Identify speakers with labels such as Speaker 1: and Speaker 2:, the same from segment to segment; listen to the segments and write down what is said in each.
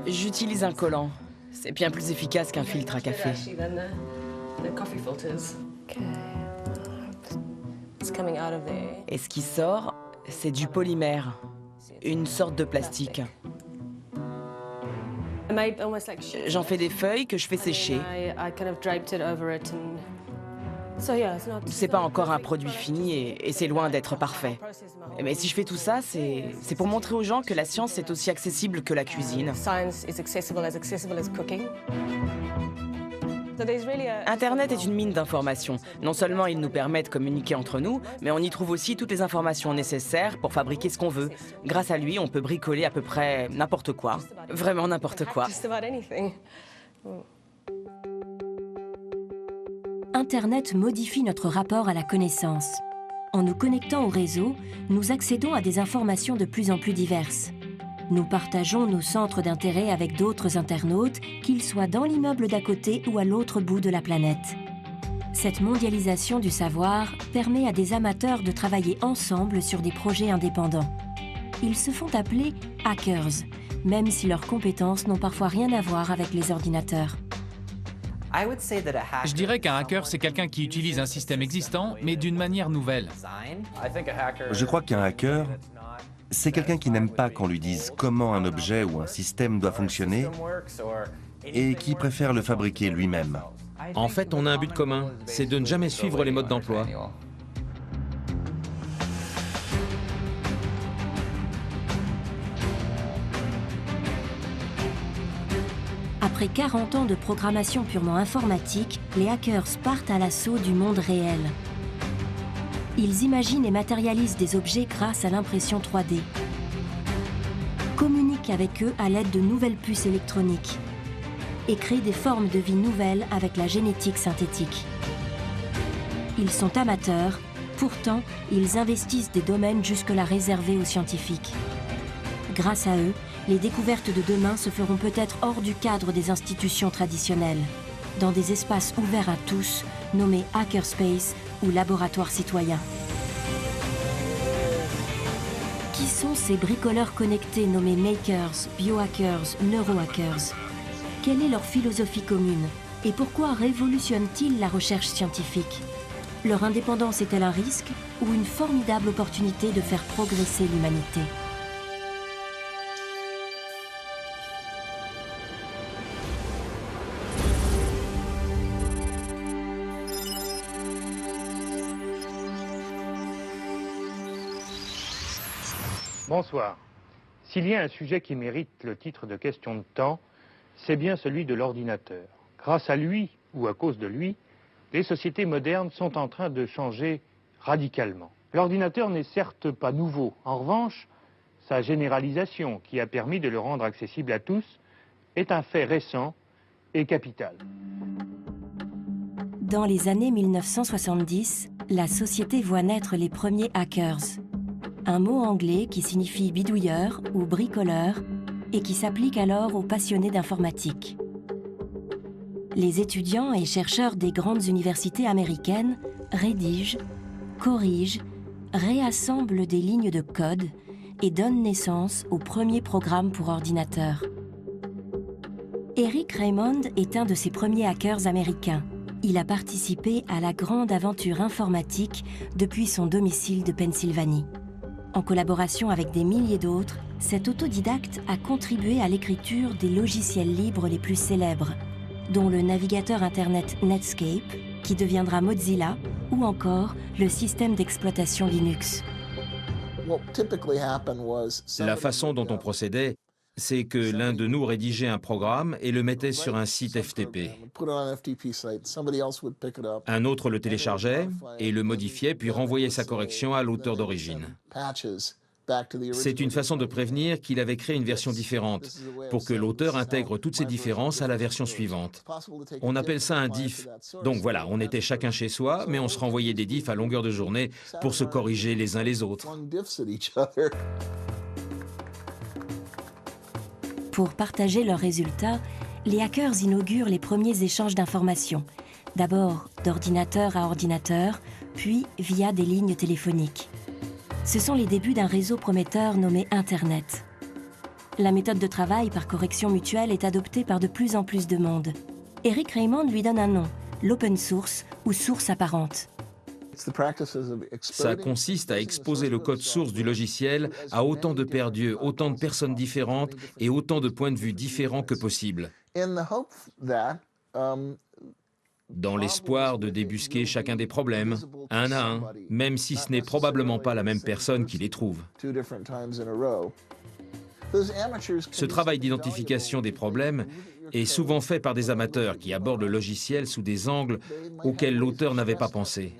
Speaker 1: J'utilise un collant. C'est bien plus efficace qu'un filtre à café. Et ce qui sort, c'est du polymère, une sorte de plastique. J'en fais des feuilles que je fais sécher. C'est pas encore un produit fini et c'est loin d'être parfait. Mais si je fais tout ça, c'est pour montrer aux gens que la science est aussi accessible que la cuisine. Internet est une mine d'informations. Non seulement il nous permet de communiquer entre nous, mais on y trouve aussi toutes les informations nécessaires pour fabriquer ce qu'on veut. Grâce à lui, on peut bricoler à peu près n'importe quoi. Vraiment n'importe quoi.
Speaker 2: Internet modifie notre rapport à la connaissance. En nous connectant au réseau, nous accédons à des informations de plus en plus diverses. Nous partageons nos centres d'intérêt avec d'autres internautes, qu'ils soient dans l'immeuble d'à côté ou à l'autre bout de la planète. Cette mondialisation du savoir permet à des amateurs de travailler ensemble sur des projets indépendants. Ils se font appeler hackers, même si leurs compétences n'ont parfois rien à voir avec les ordinateurs.
Speaker 3: Je dirais qu'un hacker, c'est quelqu'un qui utilise un système existant, mais d'une manière nouvelle.
Speaker 4: Je crois qu'un hacker, c'est quelqu'un qui n'aime pas qu'on lui dise comment un objet ou un système doit fonctionner et qui préfère le fabriquer lui-même.
Speaker 5: En fait, on a un but commun, c'est de ne jamais suivre les modes d'emploi.
Speaker 2: Après 40 ans de programmation purement informatique, les hackers partent à l'assaut du monde réel. Ils imaginent et matérialisent des objets grâce à l'impression 3D. Communiquent avec eux à l'aide de nouvelles puces électroniques. Et créent des formes de vie nouvelles avec la génétique synthétique. Ils sont amateurs, pourtant ils investissent des domaines jusque-là réservés aux scientifiques. Grâce à eux, les découvertes de demain se feront peut-être hors du cadre des institutions traditionnelles, dans des espaces ouverts à tous, nommés hackerspace ou laboratoires citoyens. Qui sont ces bricoleurs connectés nommés makers, biohackers, neurohackers? Quelle est leur philosophie commune? Et pourquoi révolutionnent-ils la recherche scientifique? Leur indépendance est-elle un risque ou une formidable opportunité de faire progresser l'humanité?
Speaker 6: Bonsoir. S'il y a un sujet qui mérite le titre de question de temps, c'est bien celui de l'ordinateur. Grâce à lui, ou à cause de lui, les sociétés modernes sont en train de changer radicalement. L'ordinateur n'est certes pas nouveau. En revanche, sa généralisation, qui a permis de le rendre accessible à tous, est un fait récent et capital.
Speaker 2: Dans les années 1970, la société voit naître les premiers hackers. Un mot anglais qui signifie bidouilleur ou bricoleur et qui s'applique alors aux passionnés d'informatique. Les étudiants et chercheurs des grandes universités américaines rédigent, corrigent, réassemblent des lignes de code et donnent naissance au premier programme pour ordinateur. Eric Raymond est un de ces premiers hackers américains. Il a participé à la grande aventure informatique depuis son domicile de Pennsylvanie. En collaboration avec des milliers d'autres, cet autodidacte a contribué à l'écriture des logiciels libres les plus célèbres, dont le navigateur Internet Netscape, qui deviendra Mozilla, ou encore le système d'exploitation Linux.
Speaker 5: La façon dont on procédait, c'est que l'un de nous rédigeait un programme et le mettait sur un site FTP. Un autre le téléchargeait et le modifiait, puis renvoyait sa correction à l'auteur d'origine. C'est une façon de prévenir qu'il avait créé une version différente, pour que l'auteur intègre toutes ces différences à la version suivante. On appelle ça un diff. Donc voilà, on était chacun chez soi, mais on se renvoyait des diffs à longueur de journée pour se corriger les uns les autres.
Speaker 2: Pour partager leurs résultats, les hackers inaugurent les premiers échanges d'informations, d'abord d'ordinateur à ordinateur, puis via des lignes téléphoniques. Ce sont les débuts d'un réseau prometteur nommé Internet. La méthode de travail par correction mutuelle est adoptée par de plus en plus de monde. Eric Raymond lui donne un nom, l'open source ou source apparente.
Speaker 5: Ça consiste à exposer le code source du logiciel à autant de paires d'yeux, autant de personnes différentes et autant de points de vue différents que possible, dans l'espoir de débusquer chacun des problèmes, un à un, même si ce n'est probablement pas la même personne qui les trouve. Ce travail d'identification des problèmes est souvent fait par des amateurs qui abordent le logiciel sous des angles auxquels l'auteur n'avait pas pensé.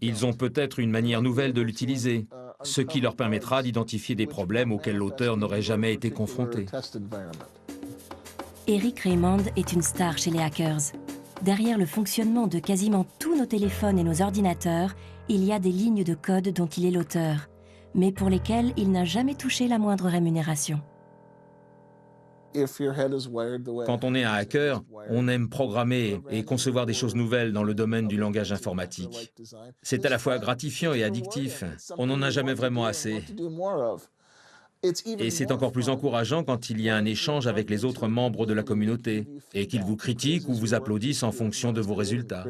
Speaker 5: Ils ont peut-être une manière nouvelle de l'utiliser, ce qui leur permettra d'identifier des problèmes auxquels l'auteur n'aurait jamais été confronté.
Speaker 2: Eric Raymond est une star chez les hackers. Derrière le fonctionnement de quasiment tous nos téléphones et nos ordinateurs, il y a des lignes de code dont il est l'auteur, mais pour lesquelles il n'a jamais touché la moindre rémunération.
Speaker 5: Quand on est un hacker, on aime programmer et concevoir des choses nouvelles dans le domaine du langage informatique. C'est à la fois gratifiant et addictif. On n'en a jamais vraiment assez. Et c'est encore plus encourageant quand il y a un échange avec les autres membres de la communauté et qu'ils vous critiquent ou vous applaudissent en fonction de vos résultats.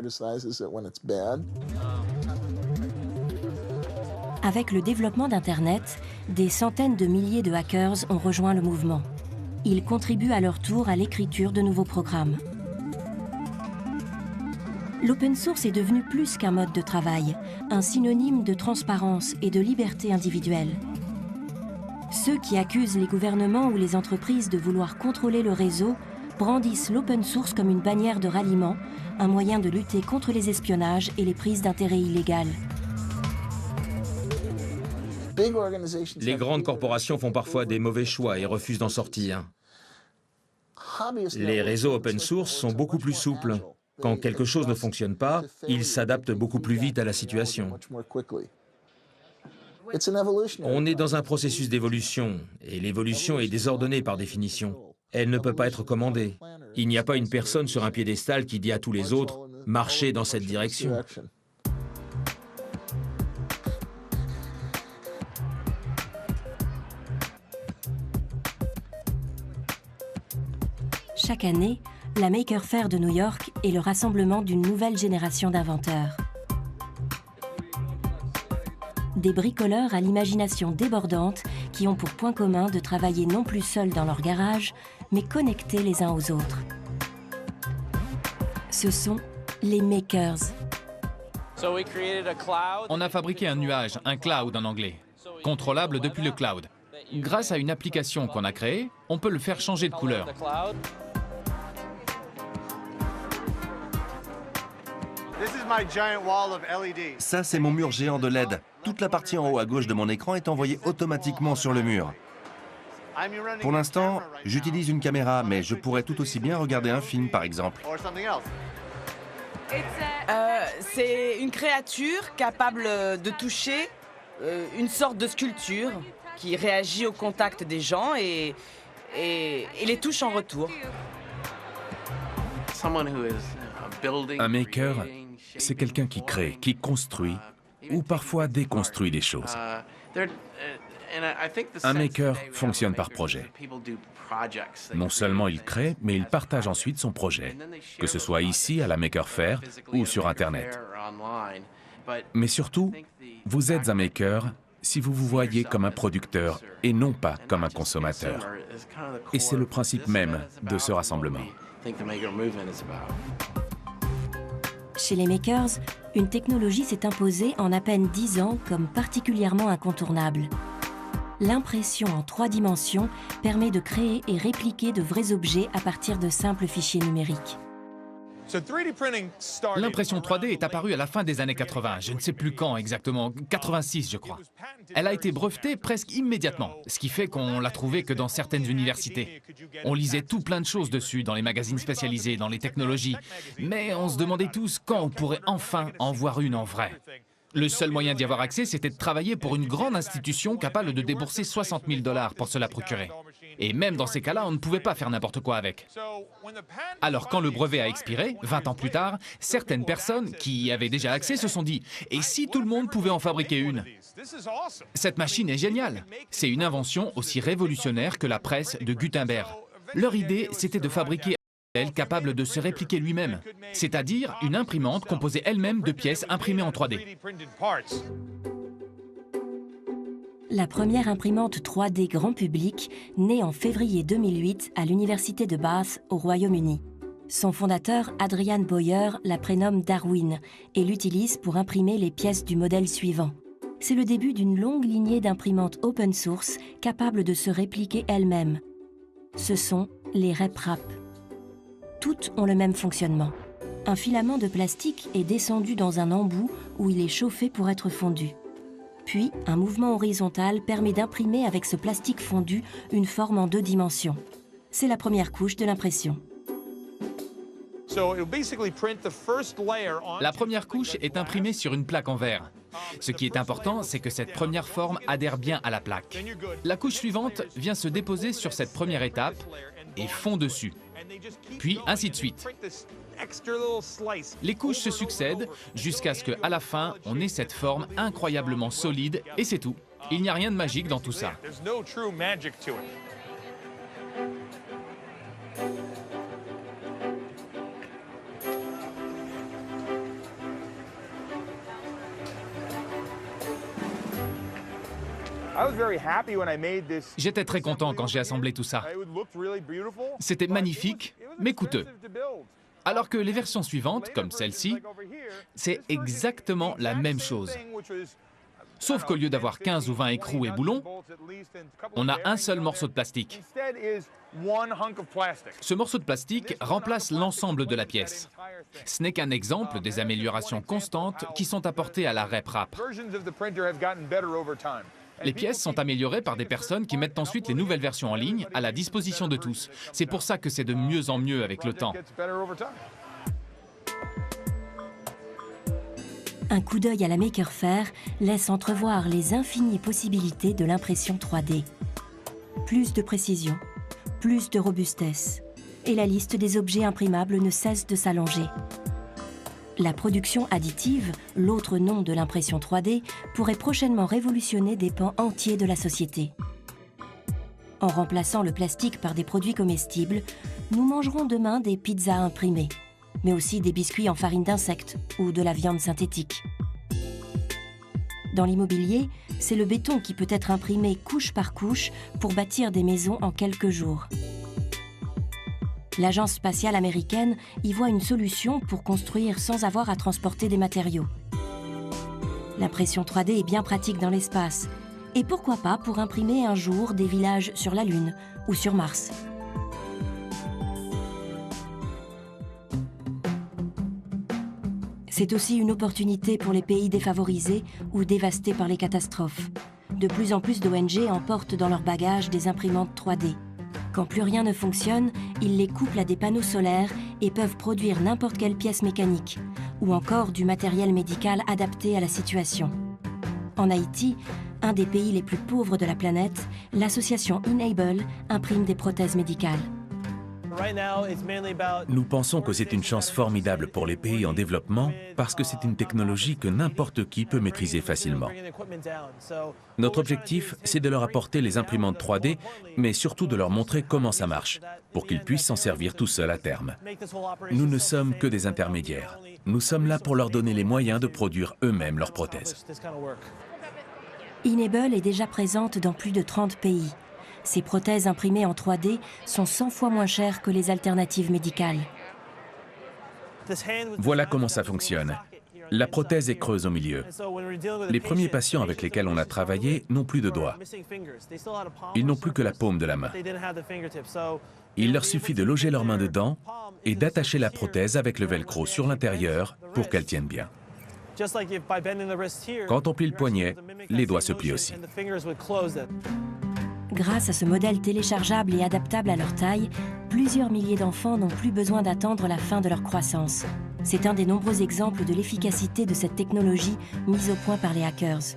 Speaker 2: Avec le développement d'Internet, des centaines de milliers de hackers ont rejoint le mouvement. Ils contribuent à leur tour à l'écriture de nouveaux programmes. L'open source est devenu plus qu'un mode de travail, un synonyme de transparence et de liberté individuelle. Ceux qui accusent les gouvernements ou les entreprises de vouloir contrôler le réseau brandissent l'open source comme une bannière de ralliement, un moyen de lutter contre les espionnages et les prises d'intérêt illégales.
Speaker 5: Les grandes corporations font parfois des mauvais choix et refusent d'en sortir. Les réseaux open source sont beaucoup plus souples. Quand quelque chose ne fonctionne pas, ils s'adaptent beaucoup plus vite à la situation. On est dans un processus d'évolution, et l'évolution est désordonnée par définition. Elle ne peut pas être commandée. Il n'y a pas une personne sur un piédestal qui dit à tous les autres « marchez dans cette direction ».
Speaker 2: Chaque année, la Maker Faire de New York est le rassemblement d'une nouvelle génération d'inventeurs. Des bricoleurs à l'imagination débordante qui ont pour point commun de travailler non plus seuls dans leur garage, mais connectés les uns aux autres. Ce sont les Makers.
Speaker 3: On a fabriqué un nuage, un cloud en anglais, contrôlable depuis le cloud. Grâce à une application qu'on a créée, on peut le faire changer de couleur.
Speaker 4: Ça, c'est mon mur géant de LED. Toute la partie en haut à gauche de mon écran est envoyée automatiquement sur le mur. Pour l'instant, j'utilise une caméra, mais je pourrais tout aussi bien regarder un film, par exemple.
Speaker 1: C'est une créature capable de toucher une sorte de sculpture qui réagit au contact des gens et les touche en retour.
Speaker 7: Un maker, c'est quelqu'un qui crée, qui construit ou parfois déconstruit des choses. Un maker fonctionne par projet. Non seulement il crée, mais il partage ensuite son projet, que ce soit ici à la Maker Faire ou sur Internet. Mais surtout, vous êtes un maker si vous vous voyez comme un producteur et non pas comme un consommateur. Et c'est le principe même de ce rassemblement.
Speaker 2: Chez les Makers, une technologie s'est imposée en à peine 10 ans comme particulièrement incontournable. L'impression en 3 dimensions permet de créer et répliquer de vrais objets à partir de simples fichiers numériques.
Speaker 3: L'impression 3D est apparue à la fin des années 80, je ne sais plus quand exactement, 86 je crois. Elle a été brevetée presque immédiatement, ce qui fait qu'on l'a trouvée que dans certaines universités. On lisait tout plein de choses dessus dans les magazines spécialisés, dans les technologies, mais on se demandait tous quand on pourrait enfin en voir une en vrai. Le seul moyen d'y avoir accès, c'était de travailler pour une grande institution capable de débourser $60 000 pour se la procurer. Et même dans ces cas-là, on ne pouvait pas faire n'importe quoi avec. Alors quand le brevet a expiré, 20 ans plus tard, certaines personnes qui y avaient déjà accès se sont dit « Et si tout le monde pouvait en fabriquer une ?» Cette machine est géniale. C'est une invention aussi révolutionnaire que la presse de Gutenberg. Leur idée, c'était de fabriquer un modèle capable de se répliquer lui-même, c'est-à-dire une imprimante composée elle-même de pièces imprimées en 3D.
Speaker 2: La première imprimante 3D grand public naît en février 2008 à l'université de Bath au Royaume-Uni. Son fondateur, Adrian Boyer, la prénomme Darwin et l'utilise pour imprimer les pièces du modèle suivant. C'est le début d'une longue lignée d'imprimantes open source capables de se répliquer elles-mêmes. Ce sont les RepRap. Toutes ont le même fonctionnement. Un filament de plastique est descendu dans un embout où il est chauffé pour être fondu. Puis, un mouvement horizontal permet d'imprimer avec ce plastique fondu une forme en 2 dimensions. C'est la première couche de l'impression.
Speaker 3: La première couche est imprimée sur une plaque en verre. Ce qui est important, c'est que cette première forme adhère bien à la plaque. La couche suivante vient se déposer sur cette première étape et fond dessus. Puis ainsi de suite. Les couches se succèdent jusqu'à ce qu'à la fin, on ait cette forme incroyablement solide et c'est tout. Il n'y a rien de magique dans tout ça. J'étais très content quand j'ai assemblé tout ça. C'était magnifique, mais coûteux. Alors que les versions suivantes, comme celle-ci, c'est exactement la même chose. Sauf qu'au lieu d'avoir 15 ou 20 écrous et boulons, on a un seul morceau de plastique. Ce morceau de plastique remplace l'ensemble de la pièce. Ce n'est qu'un exemple des améliorations constantes qui sont apportées à la RepRap. Les pièces sont améliorées par des personnes qui mettent ensuite les nouvelles versions en ligne à la disposition de tous. C'est pour ça que c'est de mieux en mieux avec le temps.
Speaker 2: Un coup d'œil à la Maker Faire laisse entrevoir les infinies possibilités de l'impression 3D. Plus de précision, plus de robustesse, et la liste des objets imprimables ne cesse de s'allonger. La production additive, l'autre nom de l'impression 3D, pourrait prochainement révolutionner des pans entiers de la société. En remplaçant le plastique par des produits comestibles, nous mangerons demain des pizzas imprimées, mais aussi des biscuits en farine d'insectes ou de la viande synthétique. Dans l'immobilier, c'est le béton qui peut être imprimé couche par couche pour bâtir des maisons en quelques jours. L'agence spatiale américaine y voit une solution pour construire sans avoir à transporter des matériaux. L'impression 3D est bien pratique dans l'espace. Et pourquoi pas pour imprimer un jour des villages sur la Lune ou sur Mars. C'est aussi une opportunité pour les pays défavorisés ou dévastés par les catastrophes. De plus en plus d'ONG emportent dans leur bagage des imprimantes 3D. Quand plus rien ne fonctionne, ils les couplent à des panneaux solaires et peuvent produire n'importe quelle pièce mécanique, ou encore du matériel médical adapté à la situation. En Haïti, un des pays les plus pauvres de la planète, l'association Enable imprime des prothèses médicales.
Speaker 7: Nous pensons que c'est une chance formidable pour les pays en développement parce que c'est une technologie que n'importe qui peut maîtriser facilement. Notre objectif, c'est de leur apporter les imprimantes 3D, mais surtout de leur montrer comment ça marche, pour qu'ils puissent s'en servir tout seuls à terme. Nous ne sommes que des intermédiaires. Nous sommes là pour leur donner les moyens de produire eux-mêmes leurs prothèses.
Speaker 2: Enable est déjà présente dans plus de 30 pays. Ces prothèses imprimées en 3D sont 100 fois moins chères que les alternatives médicales.
Speaker 7: Voilà comment ça fonctionne. La prothèse est creuse au milieu. Les premiers patients avec lesquels on a travaillé n'ont plus de doigts. Ils n'ont plus que la paume de la main. Il leur suffit de loger leurs mains dedans et d'attacher la prothèse avec le velcro sur l'intérieur pour qu'elle tienne bien. Quand on plie le poignet, les doigts se plient aussi.
Speaker 2: Grâce à ce modèle téléchargeable et adaptable à leur taille, plusieurs milliers d'enfants n'ont plus besoin d'attendre la fin de leur croissance. C'est un des nombreux exemples de l'efficacité de cette technologie mise au point par les hackers.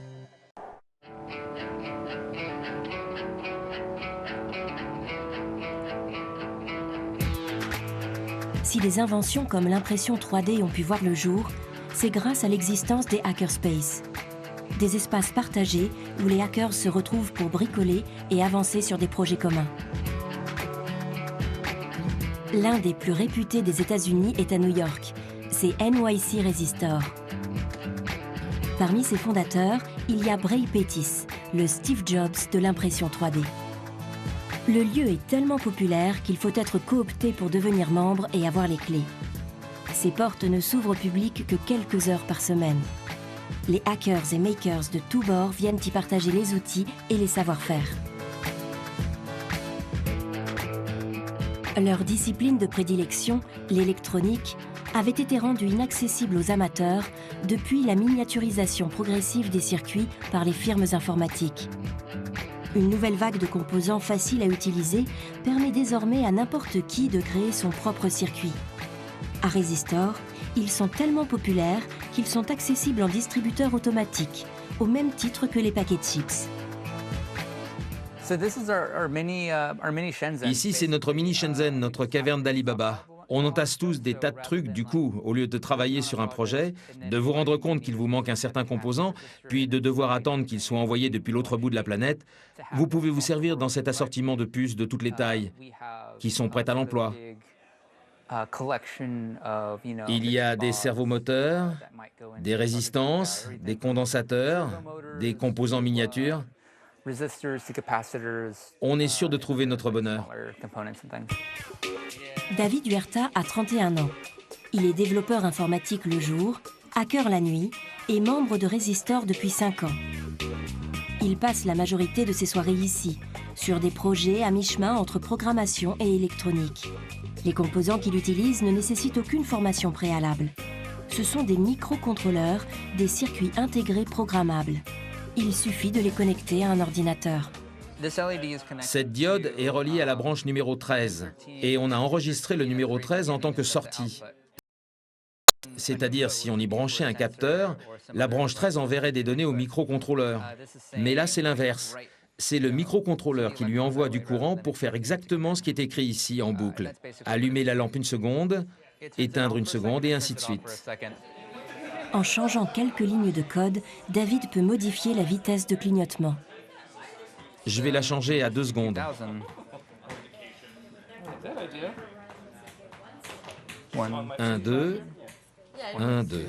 Speaker 2: Si des inventions comme l'impression 3D ont pu voir le jour, c'est grâce à l'existence des hackerspaces. Des espaces partagés où les hackers se retrouvent pour bricoler et avancer sur des projets communs. L'un des plus réputés des États-Unis est à New York. C'est NYC Resistor. Parmi ses fondateurs, il y a Bray Pettis, le Steve Jobs de l'impression 3D. Le lieu est tellement populaire qu'il faut être coopté pour devenir membre et avoir les clés. Ses portes ne s'ouvrent au public que quelques heures par semaine. Les hackers et makers de tous bords viennent y partager les outils et les savoir-faire. Leur discipline de prédilection, l'électronique, avait été rendue inaccessible aux amateurs depuis la miniaturisation progressive des circuits par les firmes informatiques. Une nouvelle vague de composants faciles à utiliser permet désormais à n'importe qui de créer son propre circuit. À Resistor, ils sont tellement populaires qu'ils sont accessibles en distributeur automatique, au même titre que les paquets de chips.
Speaker 5: Ici, c'est notre mini Shenzhen, notre caverne d'Alibaba. On entasse tous des tas de trucs, du coup, au lieu de travailler sur un projet, de vous rendre compte qu'il vous manque un certain composant, puis de devoir attendre qu'il soit envoyé depuis l'autre bout de la planète, vous pouvez vous servir dans cet assortiment de puces de toutes les tailles, qui sont prêtes à l'emploi. Il y a des servomoteurs, des résistances, des condensateurs, des composants miniatures. On est sûr de trouver notre bonheur.
Speaker 2: David Huerta a 31 ans. Il est développeur informatique le jour, hacker la nuit et membre de Resistor depuis 5 ans. Il passe la majorité de ses soirées ici, sur des projets à mi-chemin entre programmation et électronique. Les composants qu'il utilise ne nécessitent aucune formation préalable. Ce sont des microcontrôleurs, des circuits intégrés programmables. Il suffit de les connecter à un ordinateur.
Speaker 5: Cette diode est reliée à la branche numéro 13 et on a enregistré le numéro 13 en tant que sortie. C'est-à-dire, si on y branchait un capteur, la branche 13 enverrait des données au microcontrôleur. Mais là, c'est l'inverse. C'est le microcontrôleur qui lui envoie du courant pour faire exactement ce qui est écrit ici en boucle. Allumer la lampe 1 seconde, éteindre 1 seconde et ainsi de suite.
Speaker 2: En changeant quelques lignes de code, David peut modifier la vitesse de clignotement.
Speaker 5: Je vais la changer à 2 secondes. 1, 2, 1, 2.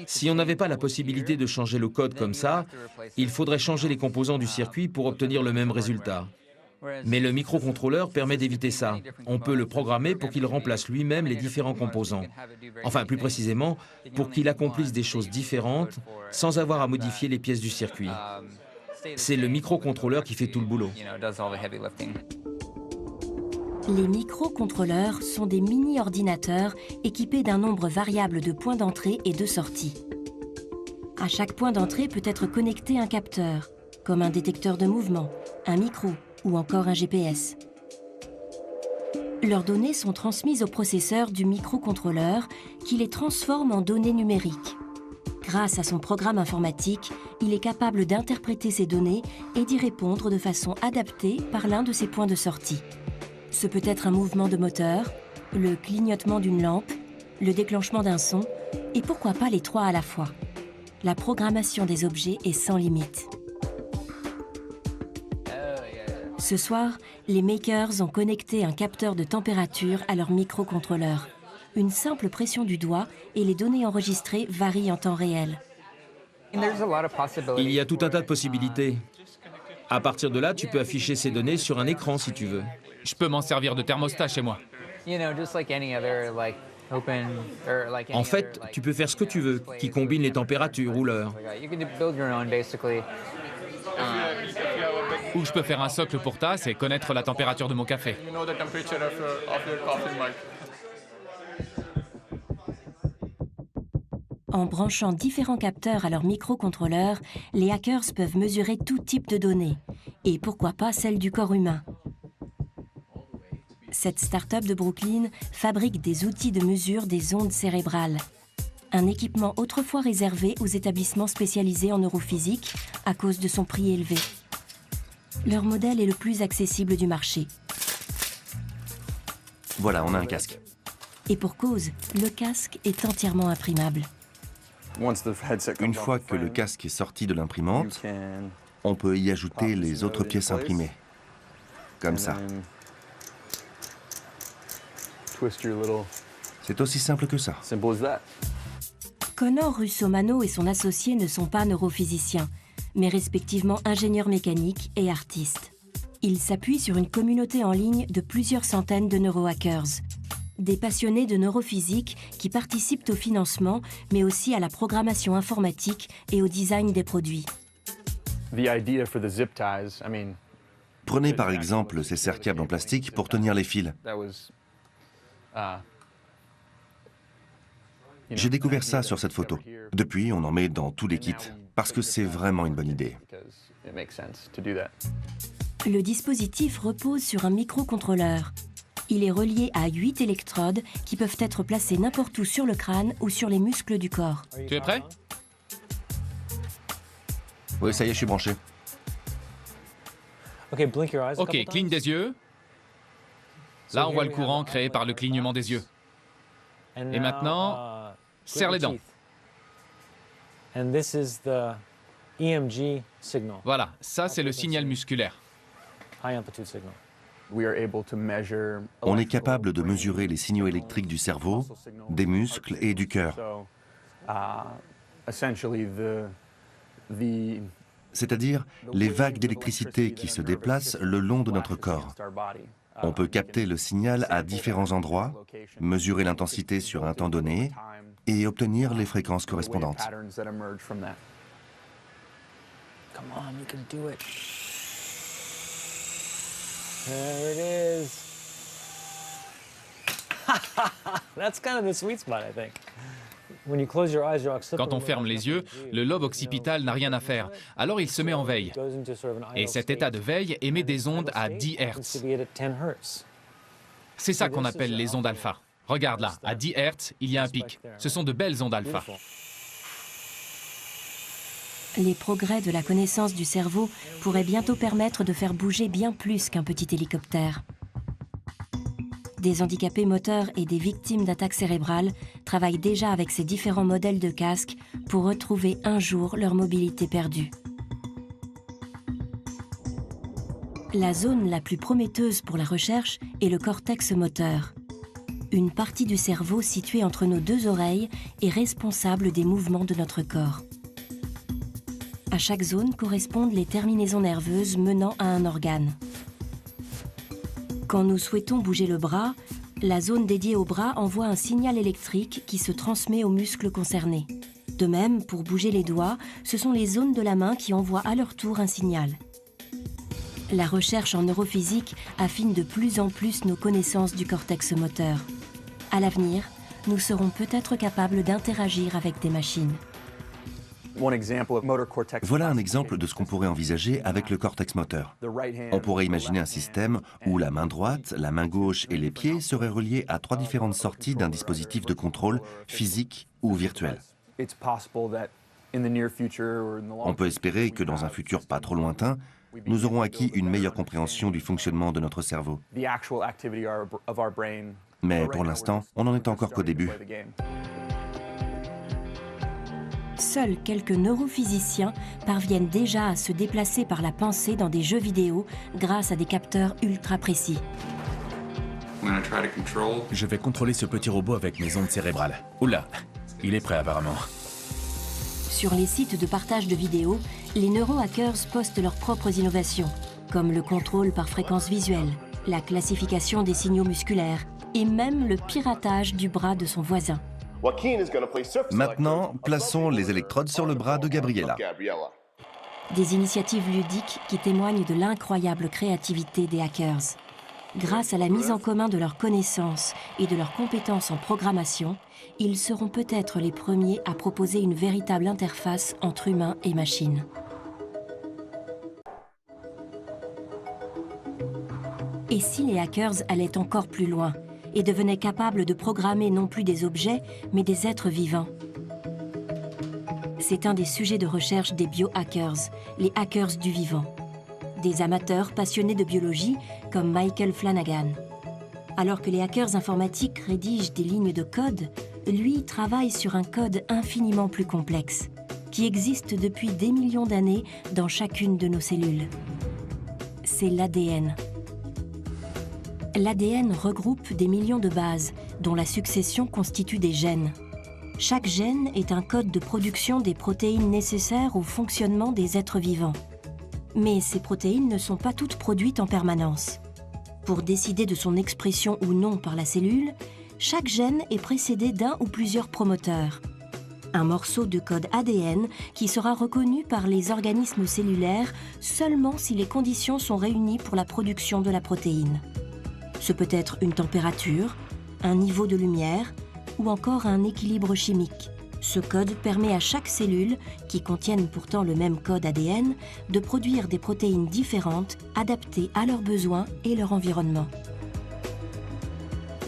Speaker 5: Si on n'avait pas la possibilité de changer le code comme ça, il faudrait changer les composants du circuit pour obtenir le même résultat. Mais le microcontrôleur permet d'éviter ça. On peut le programmer pour qu'il remplace lui-même les différents composants. Enfin, plus précisément, pour qu'il accomplisse des choses différentes sans avoir à modifier les pièces du circuit. C'est le microcontrôleur qui fait tout le boulot.
Speaker 2: Les microcontrôleurs sont des mini-ordinateurs équipés d'un nombre variable de points d'entrée et de sortie. À chaque point d'entrée peut être connecté un capteur, comme un détecteur de mouvement, un micro ou encore un GPS. Leurs données sont transmises au processeur du microcontrôleur qui les transforme en données numériques. Grâce à son programme informatique, il est capable d'interpréter ces données et d'y répondre de façon adaptée par l'un de ses points de sortie. Ce peut être un mouvement de moteur, le clignotement d'une lampe, le déclenchement d'un son, et pourquoi pas les 3 à la fois. La programmation des objets est sans limite. Ce soir, les makers ont connecté un capteur de température à leur microcontrôleur. Une simple pression du doigt et les données enregistrées varient en temps réel.
Speaker 5: Il y a tout un tas de possibilités. À partir de là, tu peux afficher ces données sur un écran si tu veux.
Speaker 3: Je peux m'en servir de thermostat chez moi.
Speaker 5: En fait, tu peux faire ce que tu veux, qui combine les températures ou l'heure.
Speaker 3: Ou je peux faire un socle pour tasse et connaître la température de mon café.
Speaker 2: En branchant différents capteurs à leur microcontrôleur, les hackers peuvent mesurer tout type de données, et pourquoi pas celles du corps humain. Cette start-up de Brooklyn fabrique des outils de mesure des ondes cérébrales. Un équipement autrefois réservé aux établissements spécialisés en neurophysique à cause de son prix élevé. Leur modèle est le plus accessible du marché.
Speaker 4: Voilà, on a un casque.
Speaker 2: Et pour cause, le casque est entièrement imprimable.
Speaker 4: Une fois que le casque est sorti de l'imprimante, on peut y ajouter les autres pièces imprimées. Comme ça. C'est aussi simple que ça.
Speaker 2: Connor Russomano et son associé ne sont pas neurophysiciens, mais respectivement ingénieurs mécaniques et artistes. Ils s'appuient sur une communauté en ligne de plusieurs centaines de neurohackers. Des passionnés de neurophysique qui participent au financement, mais aussi à la programmation informatique et au design des produits.
Speaker 4: Prenez par exemple ces serre-câbles en plastique pour tenir les fils. J'ai découvert ça sur cette photo. Depuis, on en met dans tous les kits, parce que c'est vraiment une bonne idée.
Speaker 2: Le dispositif repose sur un microcontrôleur. Il est relié à 8 électrodes qui peuvent être placées n'importe où sur le crâne ou sur les muscles du corps.
Speaker 3: Tu es prêt?
Speaker 4: Oui, ça y est, je suis branché.
Speaker 3: Ok, cligne des yeux. Là, on voit le courant créé par le clignement des yeux. Et maintenant, serre les dents. Voilà, ça c'est le signal musculaire.
Speaker 4: On est capable de mesurer les signaux électriques du cerveau, des muscles et du cœur. C'est-à-dire les vagues d'électricité qui se déplacent le long de notre corps. On peut capter le signal à différents endroits, mesurer l'intensité sur un temps donné et obtenir les fréquences correspondantes.
Speaker 8: There it is. That's kind of the sweet spot, I think. When you close your eyes, you're
Speaker 3: Quand on ferme les yeux, le lobe occipital n'a rien à faire. Alors il se met en veille. Et cet état de veille émet des ondes à 10 Hz. C'est ça qu'on appelle les ondes alpha. Regarde là, à 10 Hz, il y a un pic. Ce sont de belles ondes alpha.
Speaker 2: Les progrès de la connaissance du cerveau pourraient bientôt permettre de faire bouger bien plus qu'un petit hélicoptère. Des handicapés moteurs et des victimes d'attaques cérébrales travaillent déjà avec ces différents modèles de casques pour retrouver un jour leur mobilité perdue. La zone la plus prometteuse pour la recherche est le cortex moteur. Une partie du cerveau située entre nos deux oreilles est responsable des mouvements de notre corps. À chaque zone correspondent les terminaisons nerveuses menant à un organe. Quand nous souhaitons bouger le bras, la zone dédiée au bras envoie un signal électrique qui se transmet aux muscles concernés. De même, pour bouger les doigts, ce sont les zones de la main qui envoient à leur tour un signal. La recherche en neurophysique affine de plus en plus nos connaissances du cortex moteur. À l'avenir, nous serons peut-être capables d'interagir avec des machines.
Speaker 4: Voilà un exemple de ce qu'on pourrait envisager avec le cortex moteur. On pourrait imaginer un système où la main droite, la main gauche et les pieds seraient reliés à 3 différentes sorties d'un dispositif de contrôle physique ou virtuel. On peut espérer que dans un futur pas trop lointain, nous aurons acquis une meilleure compréhension du fonctionnement de notre cerveau. Mais pour l'instant, on n'en est encore qu'au début.
Speaker 2: Seuls quelques neurophysiciens parviennent déjà à se déplacer par la pensée dans des jeux vidéo grâce à des capteurs ultra précis.
Speaker 7: Je vais contrôler ce petit robot avec mes ondes cérébrales. Oula, il est prêt apparemment.
Speaker 2: Sur les sites de partage de vidéos, les neurohackers postent leurs propres innovations, comme le contrôle par fréquence visuelle, la classification des signaux musculaires et même le piratage du bras de son voisin.
Speaker 4: Maintenant, plaçons les électrodes sur le bras de Gabriella.
Speaker 2: Des initiatives ludiques qui témoignent de l'incroyable créativité des hackers. Grâce à la mise en commun de leurs connaissances et de leurs compétences en programmation, ils seront peut-être les premiers à proposer une véritable interface entre humains et machines. Et si les hackers allaient encore plus loin et devenaient capables de programmer non plus des objets, mais des êtres vivants? C'est un des sujets de recherche des biohackers, les hackers du vivant. Des amateurs passionnés de biologie comme Michael Flanagan. Alors que les hackers informatiques rédigent des lignes de code, lui travaille sur un code infiniment plus complexe, qui existe depuis des millions d'années dans chacune de nos cellules. C'est l'ADN. L'ADN regroupe des millions de bases, dont la succession constitue des gènes. Chaque gène est un code de production des protéines nécessaires au fonctionnement des êtres vivants. Mais ces protéines ne sont pas toutes produites en permanence. Pour décider de son expression ou non par la cellule, chaque gène est précédé d'un ou plusieurs promoteurs. Un morceau de code ADN qui sera reconnu par les organismes cellulaires seulement si les conditions sont réunies pour la production de la protéine. Ce peut être une température, un niveau de lumière ou encore un équilibre chimique. Ce code permet à chaque cellule, qui contiennent pourtant le même code ADN, de produire des protéines différentes, adaptées à leurs besoins et leur environnement.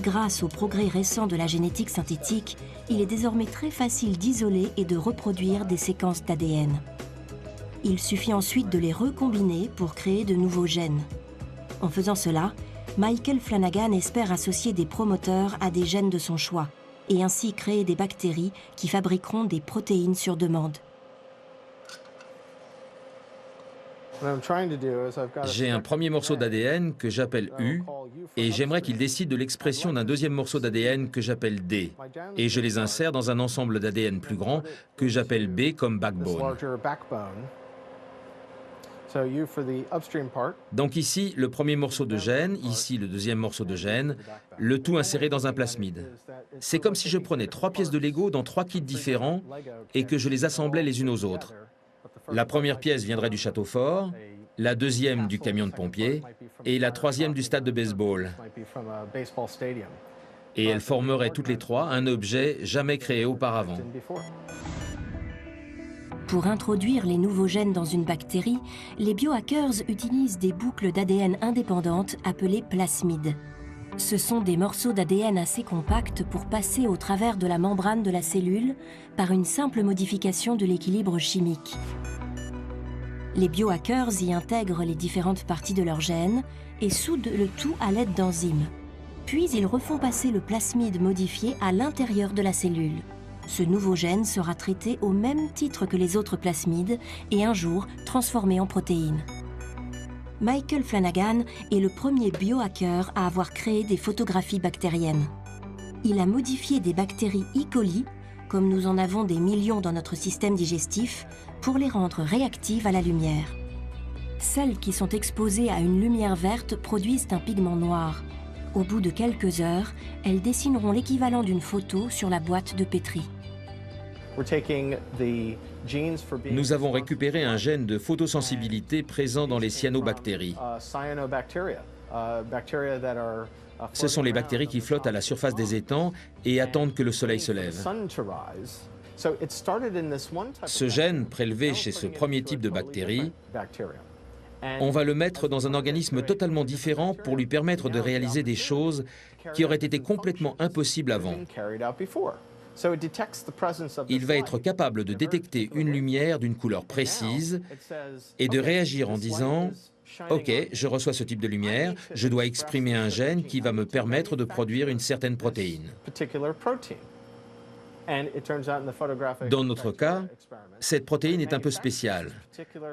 Speaker 2: Grâce aux progrès récents de la génétique synthétique, il est désormais très facile d'isoler et de reproduire des séquences d'ADN. Il suffit ensuite de les recombiner pour créer de nouveaux gènes. En faisant cela, Michael Flanagan espère associer des promoteurs à des gènes de son choix et ainsi créer des bactéries qui fabriqueront des protéines sur demande.
Speaker 5: J'ai un premier morceau d'ADN que j'appelle U et j'aimerais qu'il décide de l'expression d'un deuxième morceau d'ADN que j'appelle D. Et je les insère dans un ensemble d'ADN plus grand que j'appelle B comme backbone. Donc ici, le premier morceau de gène, ici le deuxième morceau de gène, le tout inséré dans un plasmide. C'est comme si je prenais 3 pièces de Lego dans 3 kits différents et que je les assemblais les unes aux autres. La première pièce viendrait du château fort, la deuxième du camion de pompiers et la troisième du stade de baseball. Et elles formeraient toutes les trois un objet jamais créé auparavant.
Speaker 2: Pour introduire les nouveaux gènes dans une bactérie, les biohackers utilisent des boucles d'ADN indépendantes appelées plasmides. Ce sont des morceaux d'ADN assez compacts pour passer au travers de la membrane de la cellule par une simple modification de l'équilibre chimique. Les biohackers y intègrent les différentes parties de leur gène et soudent le tout à l'aide d'enzymes. Puis ils refont passer le plasmide modifié à l'intérieur de la cellule. Ce nouveau gène sera traité au même titre que les autres plasmides et un jour transformé en protéines. Michael Flanagan est le premier biohacker à avoir créé des photographies bactériennes. Il a modifié des bactéries E. coli, comme nous en avons des millions dans notre système digestif, pour les rendre réactives à la lumière. Celles qui sont exposées à une lumière verte produisent un pigment noir. Au bout de quelques heures, elles dessineront l'équivalent d'une photo sur la boîte de pétri.
Speaker 5: Nous avons récupéré un gène de photosensibilité présent dans les cyanobactéries. Ce sont les bactéries qui flottent à la surface des étangs et attendent que le soleil se lève. Ce gène, prélevé chez ce premier type de bactérie, on va le mettre dans un organisme totalement différent pour lui permettre de réaliser des choses qui auraient été complètement impossibles avant. Il va être capable de détecter une lumière d'une couleur précise et de réagir en disant « Ok, je reçois ce type de lumière, je dois exprimer un gène qui va me permettre de produire une certaine protéine. » Dans notre cas, cette protéine est un peu spéciale,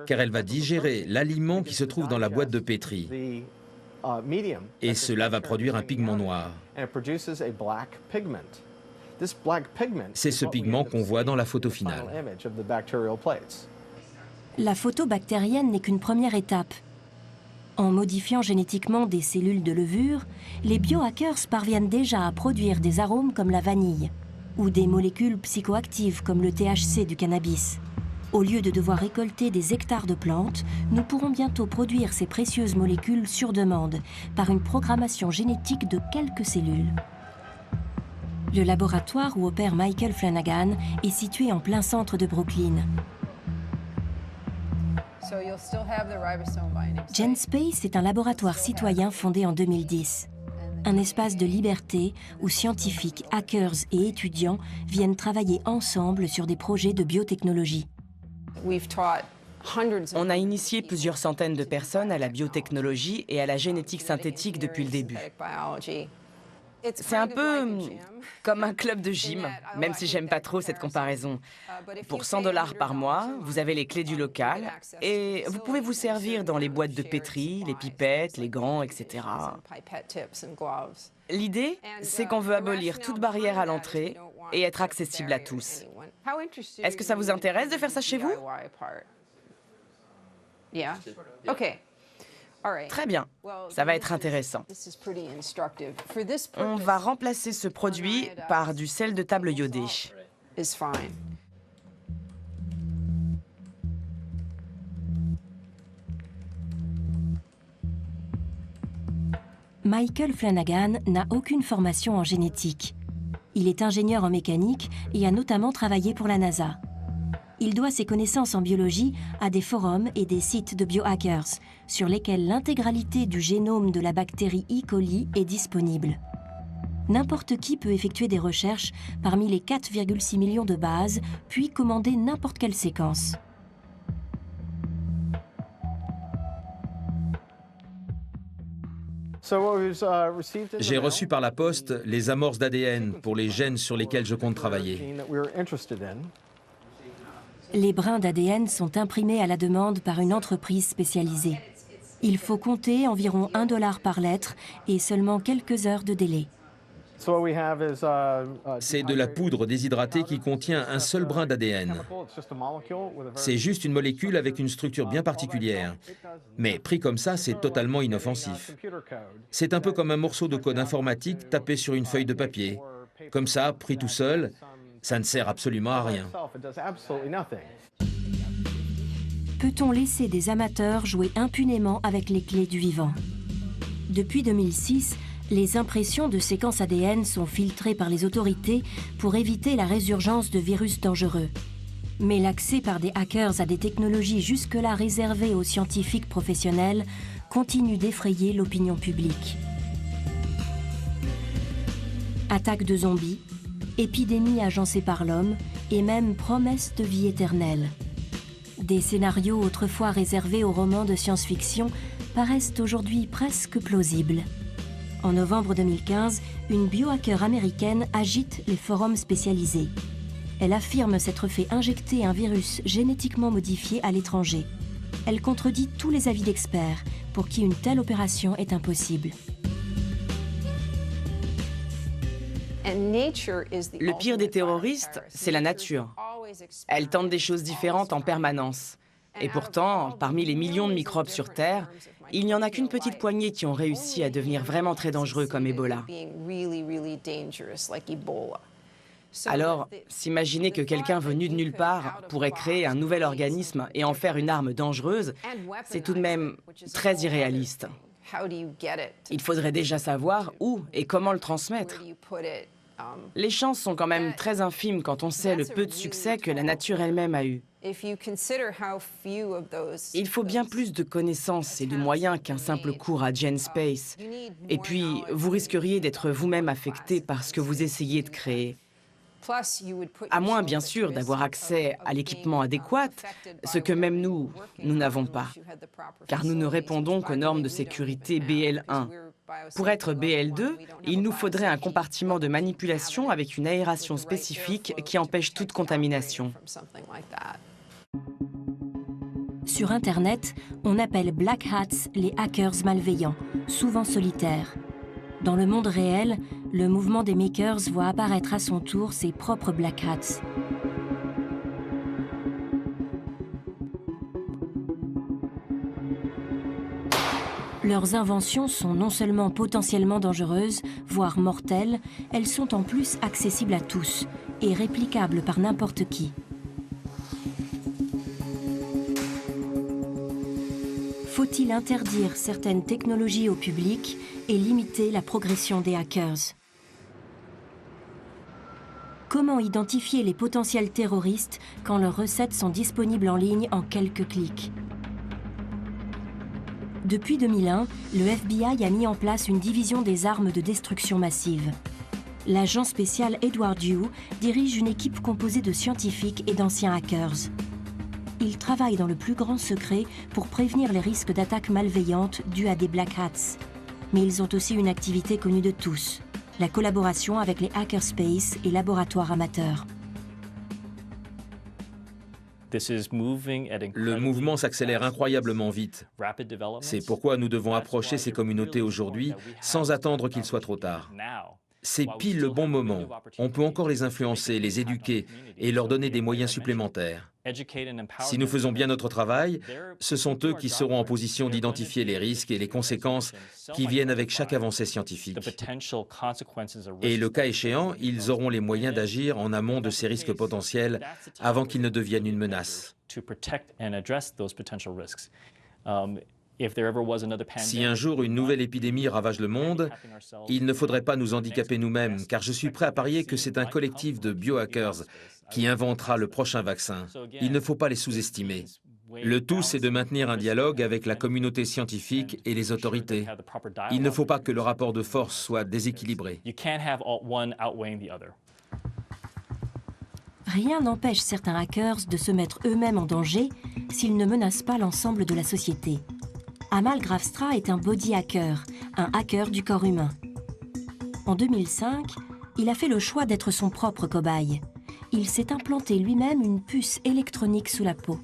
Speaker 5: car elle va digérer l'aliment qui se trouve dans la boîte de pétri, et cela va produire un pigment noir. C'est ce pigment qu'on voit dans la photo finale.
Speaker 2: La photo bactérienne n'est qu'une première étape. En modifiant génétiquement des cellules de levure, les biohackers parviennent déjà à produire des arômes comme la vanille ou des molécules psychoactives comme le THC du cannabis. Au lieu de devoir récolter des hectares de plantes, nous pourrons bientôt produire ces précieuses molécules sur demande par une programmation génétique de quelques cellules. Le laboratoire où opère Michael Flanagan est situé en plein centre de Brooklyn. GenSpace est un laboratoire citoyen fondé en 2010. Un espace de liberté où scientifiques, hackers et étudiants viennent travailler ensemble sur des projets de biotechnologie.
Speaker 1: On a initié plusieurs centaines de personnes à la biotechnologie et à la génétique synthétique depuis le début. C'est un peu comme un club de gym, même si j'aime pas trop cette comparaison. Pour 100 $ par mois, vous avez les clés du local et vous pouvez vous servir dans les boîtes de pétri, les pipettes, les gants, etc. L'idée, c'est qu'on veut abolir toute barrière à l'entrée et être accessible à tous. Est-ce que ça vous intéresse de faire ça chez vous? Très bien, ça va être intéressant. On va remplacer ce produit par du sel de table iodé.
Speaker 2: Michael Flanagan n'a aucune formation en génétique. Il est ingénieur en mécanique et a notamment travaillé pour la NASA. Il doit ses connaissances en biologie à des forums et des sites de biohackers, sur lesquels l'intégralité du génome de la bactérie E. coli est disponible. N'importe qui peut effectuer des recherches parmi les 4,6 millions de bases, puis commander n'importe quelle séquence.
Speaker 5: J'ai reçu par la poste les amorces d'ADN pour les gènes sur lesquels je compte travailler.
Speaker 2: Les brins d'ADN sont imprimés à la demande par une entreprise spécialisée. Il faut compter environ 1 $ par lettre et seulement quelques heures de délai.
Speaker 5: C'est de la poudre déshydratée qui contient un seul brin d'ADN. C'est juste une molécule avec une structure bien particulière. Mais pris comme ça, c'est totalement inoffensif. C'est un peu comme un morceau de code informatique tapé sur une feuille de papier. Comme ça, pris tout seul, ça ne sert absolument à rien.
Speaker 2: Peut-on laisser des amateurs jouer impunément avec les clés du vivant? Depuis 2006, les impressions de séquences ADN sont filtrées par les autorités pour éviter la résurgence de virus dangereux. Mais l'accès par des hackers à des technologies jusque-là réservées aux scientifiques professionnels continue d'effrayer l'opinion publique. Attaques de zombies, épidémies agencées par l'homme et même promesses de vie éternelle. Des scénarios autrefois réservés aux romans de science-fiction paraissent aujourd'hui presque plausibles. En novembre 2015, une biohacker américaine agite les forums spécialisés. Elle affirme s'être fait injecter un virus génétiquement modifié à l'étranger. Elle contredit tous les avis d'experts pour qui une telle opération est impossible.
Speaker 1: Le pire des terroristes, c'est la nature. Elle tente des choses différentes en permanence. Et pourtant, parmi les millions de microbes sur Terre, il n'y en a qu'une petite poignée qui ont réussi à devenir vraiment très dangereux comme Ebola. Alors, s'imaginer que quelqu'un venu de nulle part pourrait créer un nouvel organisme et en faire une arme dangereuse, c'est tout de même très irréaliste. Il faudrait déjà savoir où et comment le transmettre. Les chances sont quand même très infimes quand on sait le peu de succès que la nature elle-même a eu. Il faut bien plus de connaissances et de moyens qu'un simple cours à GenSpace. Et puis, vous risqueriez d'être vous-même affecté par ce que vous essayez de créer. À moins, bien sûr, d'avoir accès à l'équipement adéquat, ce que même nous n'avons pas. Car nous ne répondons qu'aux normes de sécurité BL1. Pour être BL2, il nous faudrait un compartiment de manipulation avec une aération spécifique qui empêche toute contamination.
Speaker 2: Sur Internet, on appelle Black Hats les hackers malveillants, souvent solitaires. Dans le monde réel, le mouvement des makers voit apparaître à son tour ses propres Black Hats. Leurs inventions sont non seulement potentiellement dangereuses, voire mortelles, elles sont en plus accessibles à tous et réplicables par n'importe qui. Faut-il interdire certaines technologies au public et limiter la progression des hackers? Comment identifier les potentiels terroristes quand leurs recettes sont disponibles en ligne en quelques clics? Depuis 2001, le FBI a mis en place une division des armes de destruction massive. L'agent spécial Edward Yu dirige une équipe composée de scientifiques et d'anciens hackers. Ils travaillent dans le plus grand secret pour prévenir les risques d'attaques malveillantes dues à des Black Hats. Mais ils ont aussi une activité connue de tous, la collaboration avec les hackerspaces et laboratoires amateurs.
Speaker 5: Le mouvement s'accélère incroyablement vite. C'est pourquoi nous devons approcher ces communautés aujourd'hui sans attendre qu'il soit trop tard. C'est pile le bon moment. On peut encore les influencer, les éduquer et leur donner des moyens supplémentaires. Si nous faisons bien notre travail, ce sont eux qui seront en position d'identifier les risques et les conséquences qui viennent avec chaque avancée scientifique. Et le cas échéant, ils auront les moyens d'agir en amont de ces risques potentiels avant qu'ils ne deviennent une menace. Si un jour une nouvelle épidémie ravage le monde, il ne faudrait pas nous handicaper nous-mêmes, car je suis prêt à parier que c'est un collectif de biohackers qui inventera le prochain vaccin. Il ne faut pas les sous-estimer. Le tout, c'est de maintenir un dialogue avec la communauté scientifique et les autorités. Il ne faut pas que le rapport de force soit déséquilibré.
Speaker 2: Rien n'empêche certains hackers de se mettre eux-mêmes en danger s'ils ne menacent pas l'ensemble de la société. Amal Gravstra est un body hacker, un hacker du corps humain. En 2005, il a fait le choix d'être son propre cobaye. Il s'est implanté lui-même une puce électronique sous la peau.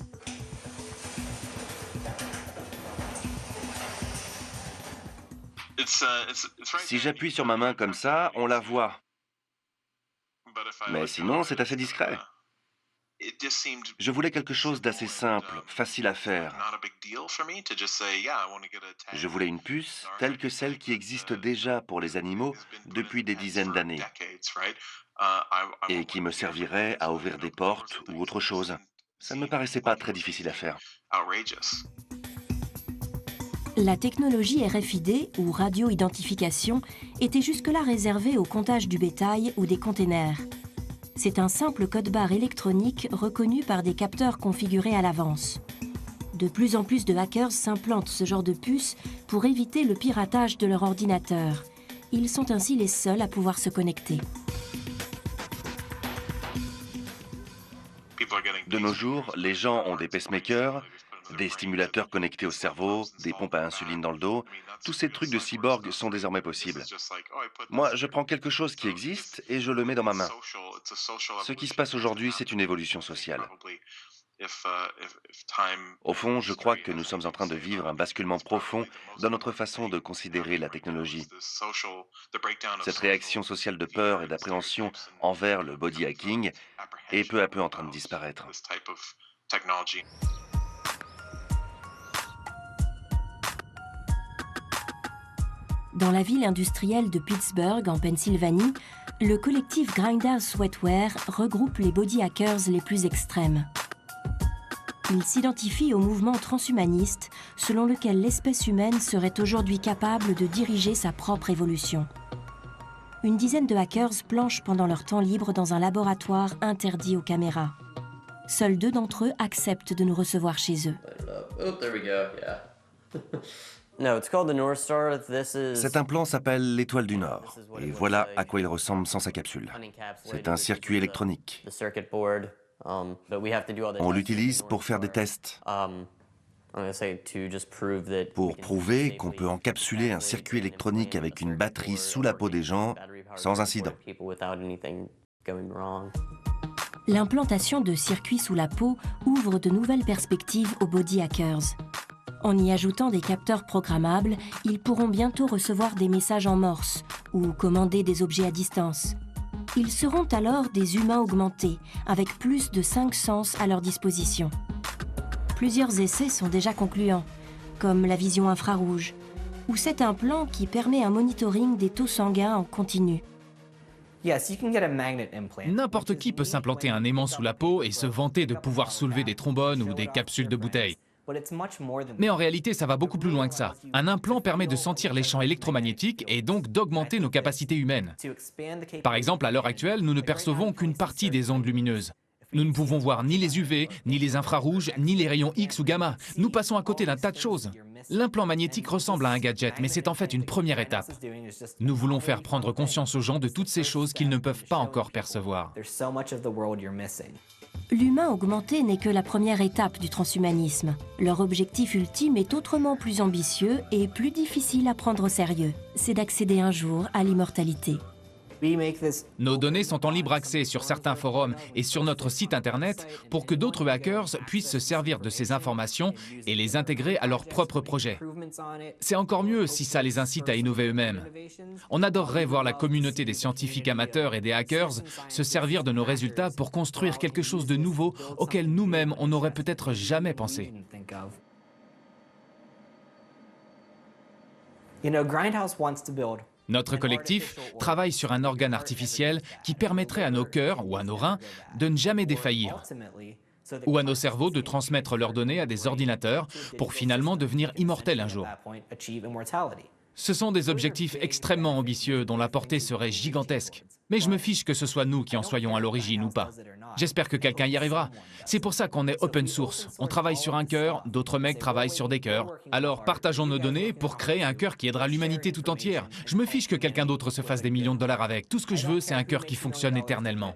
Speaker 4: Si j'appuie sur ma main comme ça, on la voit. Mais sinon, c'est assez discret. Je voulais quelque chose d'assez simple, facile à faire. Je voulais une puce telle que celle qui existe déjà pour les animaux depuis des dizaines d'années et qui me servirait à ouvrir des portes ou autre chose. Ça ne me paraissait pas très difficile à faire.
Speaker 2: La technologie RFID, ou radio-identification, était jusque-là réservée au comptage du bétail ou des containers. C'est un simple code-barre électronique reconnu par des capteurs configurés à l'avance. De plus en plus de hackers s'implantent ce genre de puce pour éviter le piratage de leur ordinateur. Ils sont ainsi les seuls à pouvoir se connecter.
Speaker 4: De nos jours, les gens ont des pacemakers, des stimulateurs connectés au cerveau, des pompes à insuline dans le dos. Tous ces trucs de cyborg sont désormais possibles. Moi, je prends quelque chose qui existe et je le mets dans ma main. Ce qui se passe aujourd'hui, c'est une évolution sociale. Au fond, je crois que nous sommes en train de vivre un basculement profond dans notre façon de considérer la technologie. Cette réaction sociale de peur et d'appréhension envers le body hacking est peu à peu en train de disparaître.
Speaker 2: Dans la ville industrielle de Pittsburgh, en Pennsylvanie, le collectif Grindhouse Sweatwear regroupe les body hackers les plus extrêmes. Il s'identifie au mouvement transhumaniste selon lequel l'espèce humaine serait aujourd'hui capable de diriger sa propre évolution. Une dizaine de hackers planchent pendant leur temps libre dans un laboratoire interdit aux caméras. Seuls 2 d'entre eux acceptent de nous recevoir chez eux.
Speaker 4: Cet implant s'appelle l'étoile du Nord, et voilà à quoi il ressemble sans sa capsule. C'est un circuit électronique. On l'utilise pour faire des tests, pour prouver qu'on peut encapsuler un circuit électronique avec une batterie sous la peau des gens sans incident.
Speaker 2: L'implantation de circuits sous la peau ouvre de nouvelles perspectives aux body hackers. En y ajoutant des capteurs programmables, ils pourront bientôt recevoir des messages en morse ou commander des objets à distance. Ils seront alors des humains augmentés, avec plus de 5 sens à leur disposition. Plusieurs essais sont déjà concluants, comme la vision infrarouge, ou cet implant qui permet un monitoring des taux sanguins en continu.
Speaker 3: N'importe qui peut s'implanter un aimant sous la peau et se vanter de pouvoir soulever des trombones ou des capsules de bouteilles. Mais en réalité, ça va beaucoup plus loin que ça. Un implant permet de sentir les champs électromagnétiques et donc d'augmenter nos capacités humaines. Par exemple, à l'heure actuelle, nous ne percevons qu'une partie des ondes lumineuses. Nous ne pouvons voir ni les UV, ni les infrarouges, ni les rayons X ou gamma. Nous passons à côté d'un tas de choses. L'implant magnétique ressemble à un gadget, mais c'est en fait une première étape. Nous voulons faire prendre conscience aux gens de toutes ces choses qu'ils ne peuvent pas encore percevoir.
Speaker 2: L'humain augmenté n'est que la première étape du transhumanisme. Leur objectif ultime est autrement plus ambitieux et plus difficile à prendre au sérieux. C'est d'accéder un jour à l'immortalité.
Speaker 3: Nos données sont en libre accès sur certains forums et sur notre site internet pour que d'autres hackers puissent se servir de ces informations et les intégrer à leurs propres projets. C'est encore mieux si ça les incite à innover eux-mêmes. On adorerait voir la communauté des scientifiques amateurs et des hackers se servir de nos résultats pour construire quelque chose de nouveau auquel nous-mêmes on n'aurait peut-être jamais pensé. Notre collectif travaille sur un organe artificiel qui permettrait à nos cœurs ou à nos reins de ne jamais défaillir, ou à nos cerveaux de transmettre leurs données à des ordinateurs pour finalement devenir immortels un jour. Ce sont des objectifs extrêmement ambitieux dont la portée serait gigantesque. Mais je me fiche que ce soit nous qui en soyons à l'origine ou pas. J'espère que quelqu'un y arrivera. C'est pour ça qu'on est open source. On travaille sur un cœur, d'autres mecs travaillent sur des cœurs. Alors partageons nos données pour créer un cœur qui aidera l'humanité tout entière. Je me fiche que quelqu'un d'autre se fasse des millions de dollars avec. Tout ce que je veux, c'est un cœur qui fonctionne éternellement.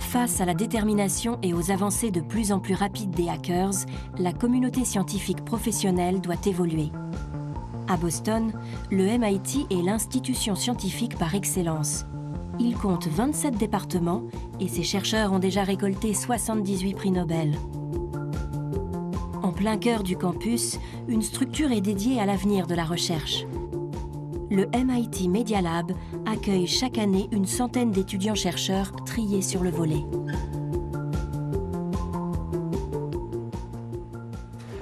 Speaker 2: Face à la détermination et aux avancées de plus en plus rapides des hackers, la communauté scientifique professionnelle doit évoluer. À Boston, le MIT est l'institution scientifique par excellence. Il compte 27 départements et ses chercheurs ont déjà récolté 78 prix Nobel. En plein cœur du campus, une structure est dédiée à l'avenir de la recherche. Le MIT Media Lab accueille chaque année une centaine d'étudiants-chercheurs triés sur le volet.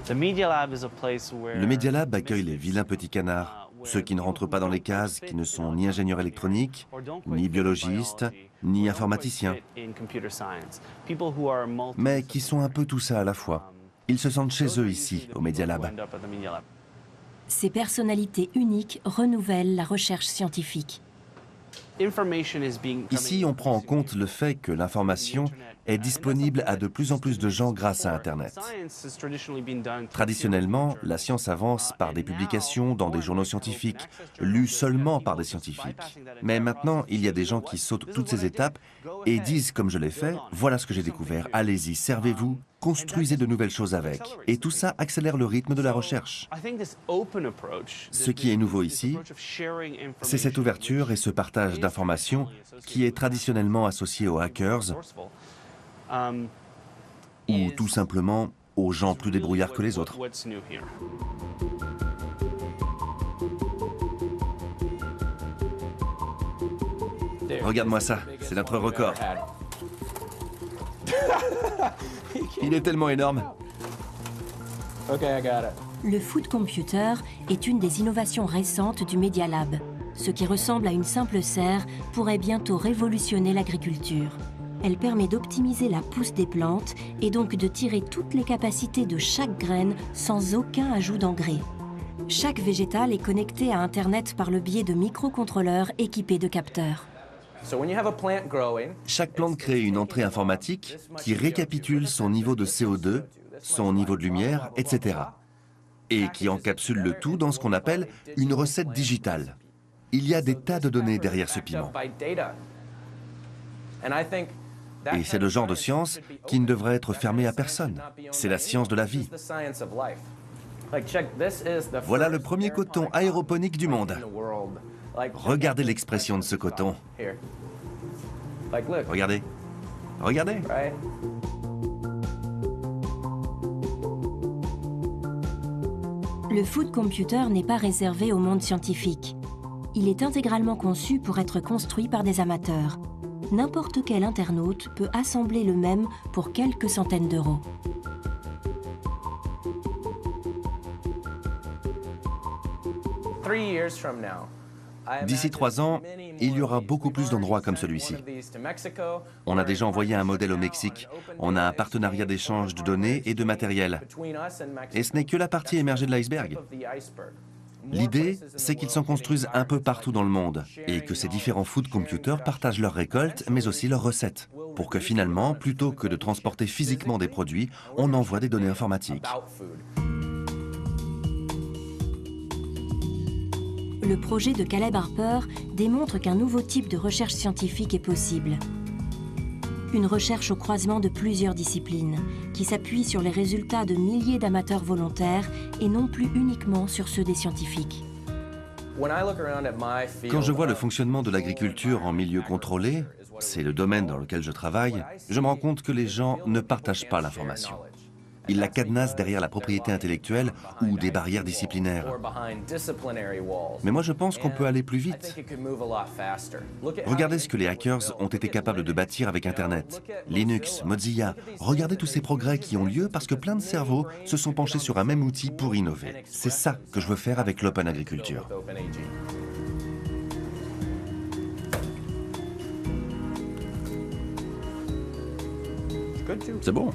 Speaker 4: Le Media Lab accueille les vilains petits canards, ceux qui ne rentrent pas dans les cases, qui ne sont ni ingénieurs électroniques, ni biologistes, ni informaticiens, mais qui sont un peu tout ça à la fois. Ils se sentent chez eux ici, au Media Lab.
Speaker 2: Ces personnalités uniques renouvellent la recherche scientifique.
Speaker 4: Ici, on prend en compte le fait que l'information est disponible à de plus en plus de gens grâce à Internet. Traditionnellement, la science avance par des publications dans des journaux scientifiques, lues seulement par des scientifiques. Mais maintenant, il y a des gens qui sautent toutes ces étapes et disent, comme je l'ai fait, voilà ce que j'ai découvert, allez-y, servez-vous, construisez de nouvelles choses avec. Et tout ça accélère le rythme de la recherche. Ce qui est nouveau ici, c'est cette ouverture et ce partage d'informations qui est traditionnellement associé aux hackers ou tout simplement aux gens plus débrouillards que les autres. Regarde-moi ça, c'est notre record. Il est tellement énorme.
Speaker 2: Le Food Computer est une des innovations récentes du Media Lab. Ce qui ressemble à une simple serre pourrait bientôt révolutionner l'agriculture. Elle permet d'optimiser la pousse des plantes et donc de tirer toutes les capacités de chaque graine sans aucun ajout d'engrais. Chaque végétal est connecté à Internet par le biais de microcontrôleurs équipés de capteurs.
Speaker 4: Chaque plante crée une entrée informatique qui récapitule son niveau de CO2, son niveau de lumière, etc. et qui encapsule le tout dans ce qu'on appelle une recette digitale. Il y a des tas de données derrière ce piment. Et c'est le genre de science qui ne devrait être fermée à personne. C'est la science de la vie. Voilà le premier coton aéroponique du monde. Regardez l'expression de ce coton. Regardez. Regardez.
Speaker 2: Le Food Computer n'est pas réservé au monde scientifique. Il est intégralement conçu pour être construit par des amateurs. N'importe quel internaute peut assembler le même pour quelques centaines d'euros.
Speaker 4: D'ici 3 ans, il y aura beaucoup plus d'endroits comme celui-ci. On a déjà envoyé un modèle au Mexique. On a un partenariat d'échange de données et de matériel. Et ce n'est que la partie émergée de l'iceberg. L'idée, c'est qu'ils s'en construisent un peu partout dans le monde et que ces différents food computers partagent leurs récoltes, mais aussi leurs recettes, pour que finalement, plutôt que de transporter physiquement des produits, on envoie des données informatiques.
Speaker 2: Le projet de Caleb Harper démontre qu'un nouveau type de recherche scientifique est possible. Une recherche au croisement de plusieurs disciplines, qui s'appuie sur les résultats de milliers d'amateurs volontaires et non plus uniquement sur ceux des scientifiques.
Speaker 4: Quand je vois le fonctionnement de l'agriculture en milieu contrôlé, c'est le domaine dans lequel je travaille, je me rends compte que les gens ne partagent pas l'information. Ils la cadenassent derrière la propriété intellectuelle ou des barrières disciplinaires. Mais moi je pense qu'on peut aller plus vite. Regardez ce que les hackers ont été capables de bâtir avec Internet. Linux, Mozilla, regardez tous ces progrès qui ont lieu parce que plein de cerveaux se sont penchés sur un même outil pour innover. C'est ça que je veux faire avec l'Open Agriculture.
Speaker 7: C'est bon.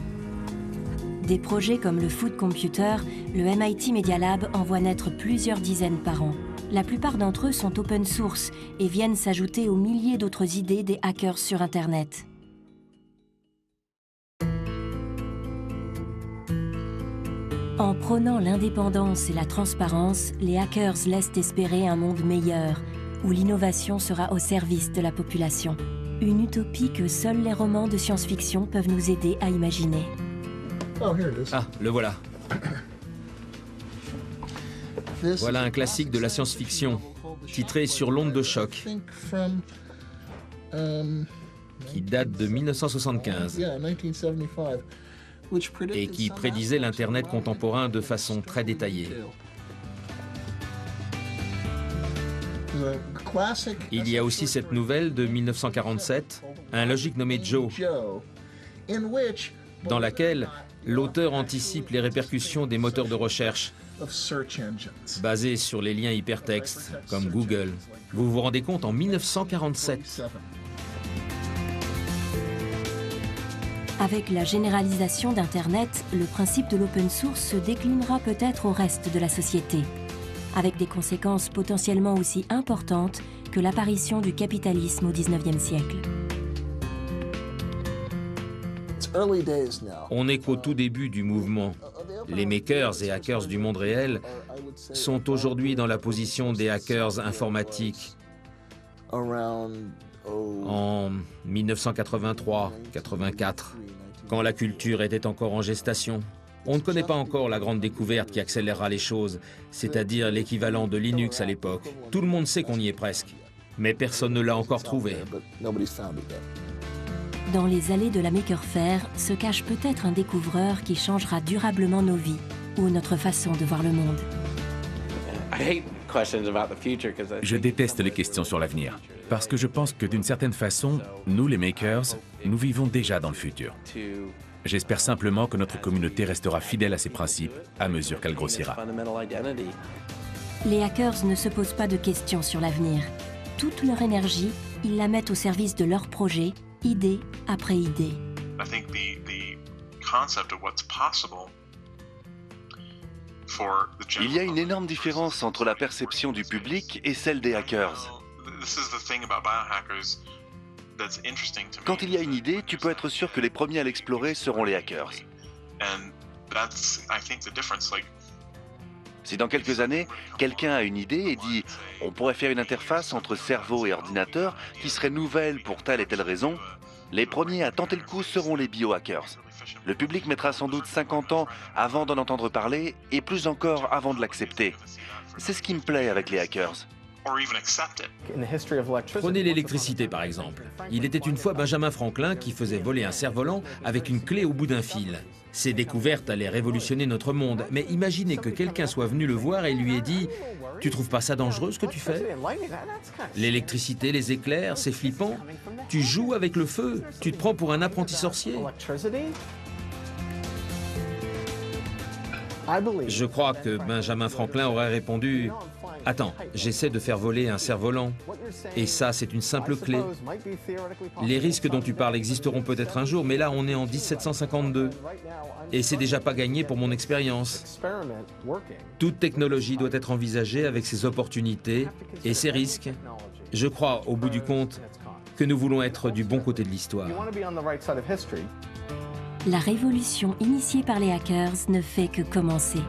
Speaker 2: Des projets comme le Food Computer, le MIT Media Lab en voit naître plusieurs dizaines par an. La plupart d'entre eux sont open source et viennent s'ajouter aux milliers d'autres idées des hackers sur Internet. En prônant l'indépendance et la transparence, les hackers laissent espérer un monde meilleur, où l'innovation sera au service de la population. Une utopie que seuls les romans de science-fiction peuvent nous aider à imaginer.
Speaker 5: Ah, le voilà. Voilà un classique de la science-fiction, titré Sur l'onde de choc, qui date de 1975 et qui prédisait l'Internet contemporain de façon très détaillée. Il y a aussi cette nouvelle de 1947, Un logique nommé Joe, dans laquelle l'auteur anticipe les répercussions des moteurs de recherche basés sur les liens hypertextes, comme Google. Vous vous rendez compte, en 1947.
Speaker 2: Avec la généralisation d'Internet, le principe de l'open source se déclinera peut-être au reste de la société, avec des conséquences potentiellement aussi importantes que l'apparition du capitalisme au XIXe siècle.
Speaker 5: On n'est qu'au tout début du mouvement. Les makers et hackers du monde réel sont aujourd'hui dans la position des hackers informatiques en 1983-84, quand la culture était encore en gestation. On ne connaît pas encore la grande découverte qui accélérera les choses, c'est-à-dire l'équivalent de Linux à l'époque. Tout le monde sait qu'on y est presque, mais personne ne l'a encore trouvé.
Speaker 2: Dans les allées de la Maker Faire se cache peut-être un découvreur qui changera durablement nos vies ou notre façon de voir le monde.
Speaker 7: Je déteste les questions sur l'avenir, parce que je pense que d'une certaine façon, nous les makers, nous vivons déjà dans le futur. J'espère simplement que notre communauté restera fidèle à ses principes à mesure qu'elle grossira.
Speaker 2: Les hackers ne se posent pas de questions sur l'avenir. Toute leur énergie, ils la mettent au service de leur projet, idée après idée.
Speaker 4: Il y a une énorme différence entre la perception du public et celle des hackers. Quand il y a une idée, tu peux être sûr que les premiers à l'explorer seront les hackers. Si dans quelques années, quelqu'un a une idée et dit « on pourrait faire une interface entre cerveau et ordinateur qui serait nouvelle pour telle et telle raison », les premiers à tenter le coup seront les biohackers. Le public mettra sans doute 50 ans avant d'en entendre parler et plus encore avant de l'accepter. C'est ce qui me plaît avec les hackers.
Speaker 5: Prenez l'électricité par exemple. Il était une fois Benjamin Franklin qui faisait voler un cerf-volant avec une clé au bout d'un fil. Ces découvertes allaient révolutionner notre monde, mais imaginez que quelqu'un soit venu le voir et lui ait dit « Tu trouves pas ça dangereux ce que tu fais ? L'électricité, les éclairs, c'est flippant. Tu joues avec le feu, tu te prends pour un apprenti sorcier. » Je crois que Benjamin Franklin aurait répondu « Attends, j'essaie de faire voler un cerf-volant. Et ça, c'est une simple clé. Les risques dont tu parles existeront peut-être un jour, mais là, on est en 1752. Et c'est déjà pas gagné pour mon expérience. Toute technologie doit être envisagée avec ses opportunités et ses risques. Je crois, au bout du compte, que nous voulons être du bon côté de l'histoire.
Speaker 2: La révolution initiée par les hackers ne fait que commencer.